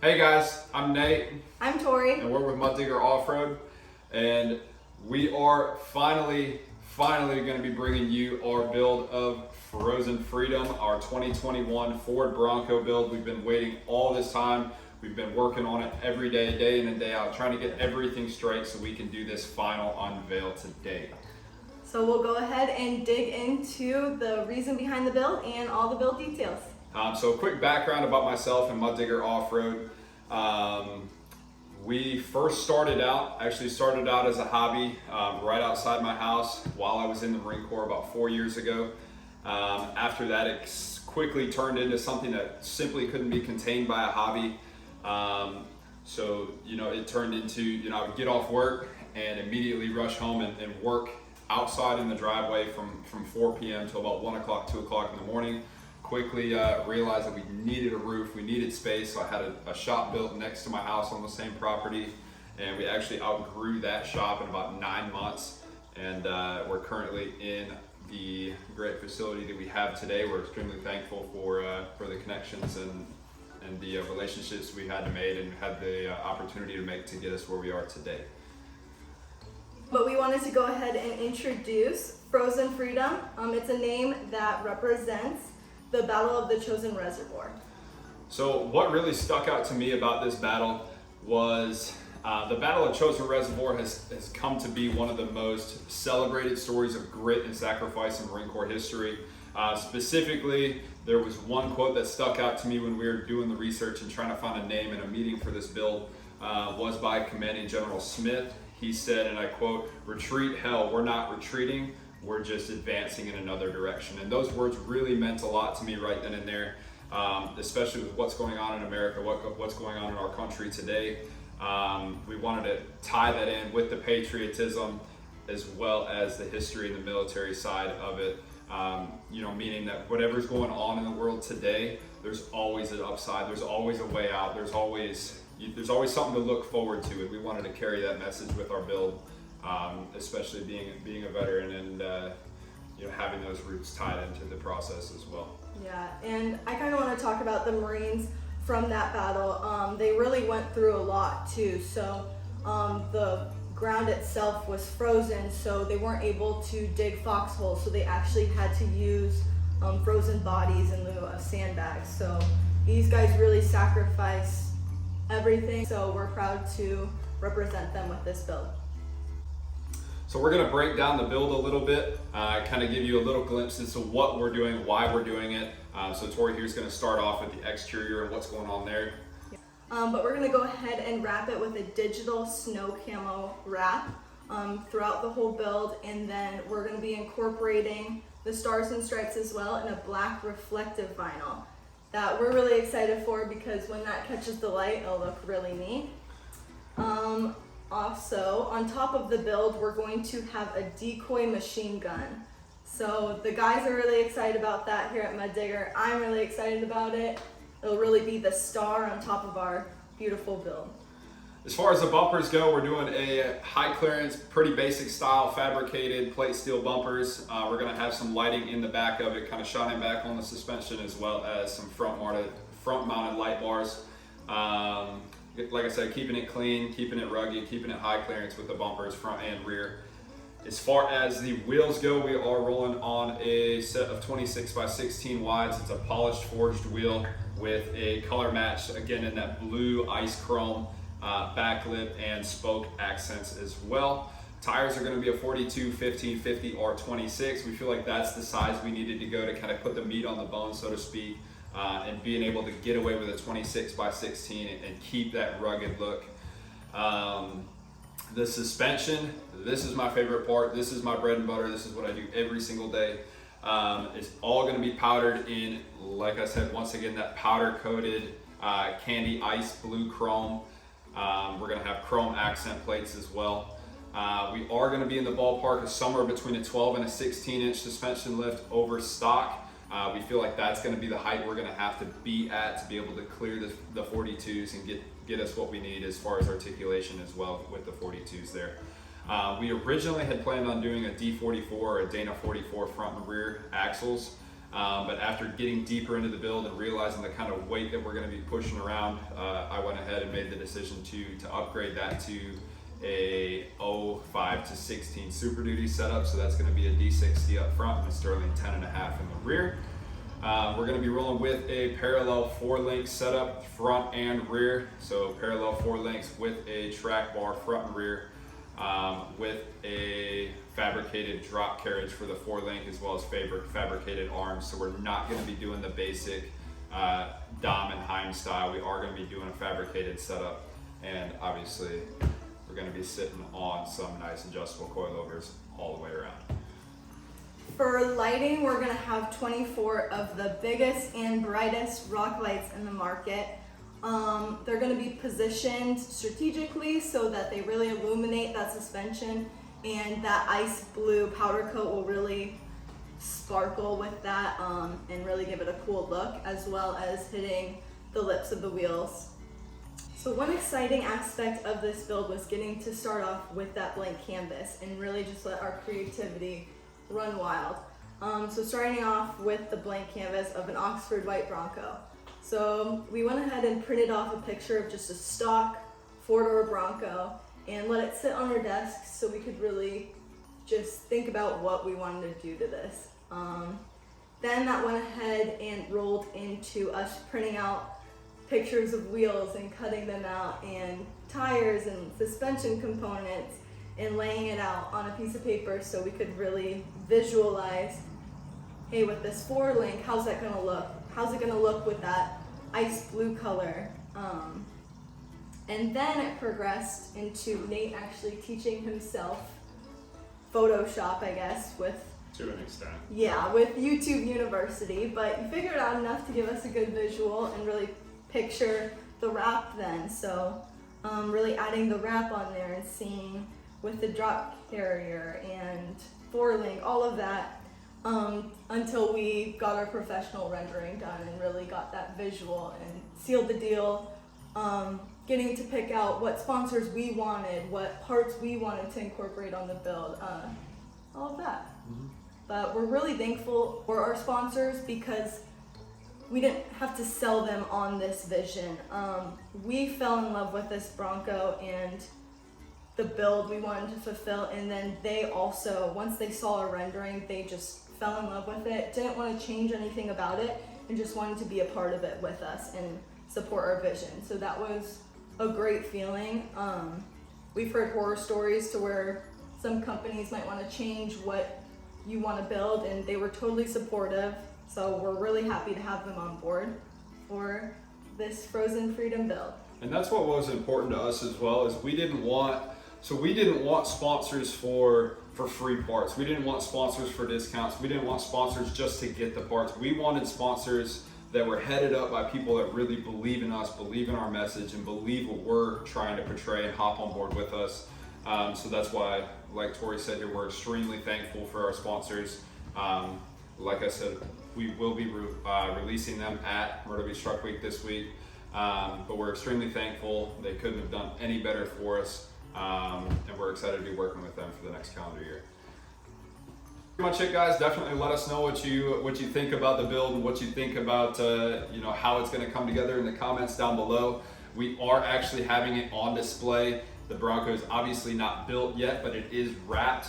Hey guys, I'm Nate. I'm Tori. And we're with Mud Digger Off-Road. And we are finally going to be bringing you our build of Frozen Freedom, our 2021 Ford Bronco build. We've been waiting all this time. We've been working on it every day, day in and day out, trying to get everything straight so we can do this final unveil today. So we'll go ahead and dig into the reason behind the build and all the build details. So a quick background about myself and Mud Digger Off-Road. We first started out as a hobby right outside my house while I was in the Marine Corps about 4 years ago. After that, it quickly turned into something that simply couldn't be contained by a hobby. So, it turned into, I would get off work and immediately rush home and work outside in the driveway from 4 p.m. till about 1 o'clock, 2 o'clock in the morning. Quickly realized that we needed a roof, we needed space, so I had a shop built next to my house on the same property, and we actually outgrew that shop in about 9 months, and we're currently in the great facility that we have today. We're extremely thankful for the connections and the relationships we had made and had the opportunity to make to get us where we are today. But we wanted to go ahead and introduce Frozen Freedom. It's a name that represents the Battle of the Chosen Reservoir. So what really stuck out to me about this battle was the Battle of Chosen Reservoir has come to be one of the most celebrated stories of grit and sacrifice in Marine Corps history. Specifically, there was one quote that stuck out to me when we were doing the research and trying to find a name and a meeting for this build, was by Commanding General Smith. He said, and I quote, "Retreat, hell, we're not retreating. We're just advancing in another direction." And those words really meant a lot to me right then and there, especially with what's going on in America, what's going on in our country today. We wanted to tie that in with the patriotism as well as the history and the military side of it. Meaning that whatever's going on in the world today, there's always an upside, there's always a way out, there's always something to look forward to, and we wanted to carry that message with our build. Especially being a veteran and having those roots tied into the process as well. Yeah, and I kind of want to talk about the Marines from that battle. They really went through a lot too. So the ground itself was frozen, so they weren't able to dig foxholes. So they actually had to use frozen bodies in lieu of sandbags. So these guys really sacrificed everything. So we're proud to represent them with this build. So we're going to break down the build a little bit, kind of give you a little glimpse as to what we're doing, why we're doing it. So Tori here's going to start off with the exterior and what's going on there. But we're going to go ahead and wrap it with a digital snow camo wrap throughout the whole build, and then we're going to be incorporating the stars and stripes as well in a black reflective vinyl that we're really excited for, because when that catches the light, it'll look really neat. Also, on top of the build, we're going to have a decoy machine gun. So the guys are really excited about that here at Mud Digger. I'm really excited about it. It'll really be the star on top of our beautiful build. As far as the bumpers go, we're doing a high clearance, pretty basic style, fabricated plate steel bumpers. We're going to have some lighting in the back of it, kind of shining back on the suspension, as well as some front mounted light bars. Like I said, keeping it clean, keeping it rugged, keeping it high clearance with the bumpers front and rear. As far as the wheels go, we are rolling on a set of 26 by 16 wides. It's a polished forged wheel with a color match, again in that blue ice chrome back lip and spoke accents as well. Tires are going to be a 42, 15, 50, R26. We feel like that's the size we needed to go to kind of put the meat on the bone, so to speak. And being able to get away with a 26 by 16 and keep that rugged look. The suspension, this is my favorite part. This is my bread and butter. This is what I do every single day. It's all going to be powdered in, like I said, once again, that powder coated candy ice blue chrome. We're going to have chrome accent plates as well. We are going to be in the ballpark of somewhere between a 12 and a 16-inch suspension lift over stock. We feel like that's going to be the height we're going to have to be at to be able to clear the 42s and get us what we need as far as articulation as well with the 42s there. We originally had planned on doing a D44 or a Dana 44 front and rear axles. But after getting deeper into the build and realizing the kind of weight that we're going to be pushing around, I went ahead and made the decision to upgrade that to a 05 to 16 Super Duty setup. So that's going to be a D60 up front and a Sterling 10.5 in the rear. We're going to be rolling with a parallel 4-link setup front and rear. So parallel 4 links with a track bar front and rear, with a fabricated drop carriage for the 4-link, as well as fabricated arms. So we're not going to be doing the basic Dom and Heim style. We are going to be doing a fabricated setup, and obviously we're going to be sitting on some nice adjustable coilovers all the way around. For lighting, we're gonna have 24 of the biggest and brightest rock lights in the market. They're gonna be positioned strategically so that they really illuminate that suspension, and that ice blue powder coat will really sparkle with that and really give it a cool look, as well as hitting the lips of the wheels. So one exciting aspect of this build was getting to start off with that blank canvas and really just let our creativity run wild. So starting off with the blank canvas of an Oxford white Bronco. So we went ahead and printed off a picture of just a stock 4-door Bronco and let it sit on our desk so we could really just think about what we wanted to do to this. Then that went ahead and rolled into us printing out pictures of wheels and cutting them out, and tires and suspension components, and laying it out on a piece of paper so we could really visualize, hey, with this 4-link, how's that gonna look? How's it gonna look with that ice blue color? And then it progressed into Nate actually teaching himself Photoshop, I guess, with To an extent. yeah, with YouTube University, but you figured out enough to give us a good visual and really picture the wrap then. So really adding the wrap on there and seeing with the drop carrier and 4-link, all of that, until we got our professional rendering done and really got that visual and sealed the deal, getting to pick out what sponsors we wanted, what parts we wanted to incorporate on the build, all of that. Mm-hmm. But we're really thankful for our sponsors because we didn't have to sell them on this vision. We fell in love with this Bronco and the build we wanted to fulfill, and then they also, once they saw our rendering, they just fell in love with it, didn't want to change anything about it, and just wanted to be a part of it with us and support our vision. So that was a great feeling. We've heard horror stories to where some companies might want to change what you want to build, and they were totally supportive. So we're really happy to have them on board for this Frozen Freedom build. And that's what was important to us as well, is we didn't want sponsors for free parts. We didn't want sponsors for discounts. We didn't want sponsors just to get the parts. We wanted sponsors that were headed up by people that really believe in us, believe in our message, and believe what we're trying to portray and hop on board with us. So that's why, like Tori said here, we're extremely thankful for our sponsors. Like I said, we will be releasing them at Myrtle Beach Truck Week this week, but we're extremely thankful. They couldn't have done any better for us, and we're excited to be working with them for the next calendar year. Pretty much it, guys. Definitely let us know what you think about the build and what you think about how it's going to come together in the comments down below. We are actually having it on display. The Bronco is obviously not built yet, but it is wrapped.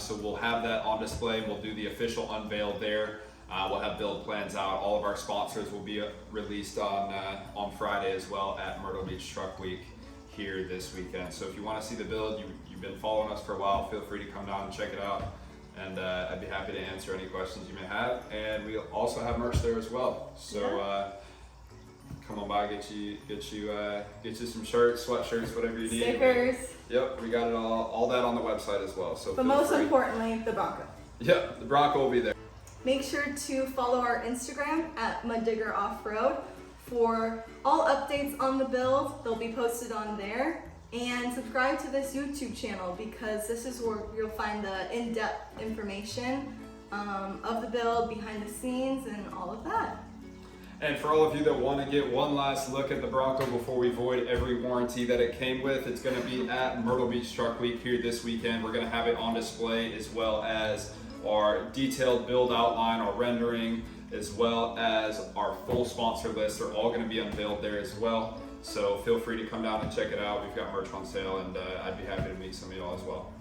So we'll have that on display. We'll do the official unveil there. We'll have build plans out. All of our sponsors will be released on Friday as well at Myrtle Beach Truck Week here this weekend. So if you want to see the build, you've been following us for a while, feel free to come down and check it out. And I'd be happy to answer any questions you may have. And we also have merch there as well. So come on by, get you some shirts, sweatshirts, whatever you need. Stickers. Yep, we got it all that on the website as well. So but most importantly, the Bronco. Yep, the Bronco will be there. Make sure to follow our Instagram at Muddigger Offroad for all updates on the build. They'll be posted on there. And subscribe to this YouTube channel because this is where you'll find the in-depth information of the build, behind the scenes, and all of that. And for all of you that want to get one last look at the Bronco before we void every warranty that it came with, it's going to be at Myrtle Beach Truck Week here this weekend. We're going to have it on display, as well as our detailed build outline, our rendering, as well as our full sponsor list. They're all going to be unveiled there as well. So feel free to come down and check it out. We've got merch on sale, and I'd be happy to meet some of y'all as well.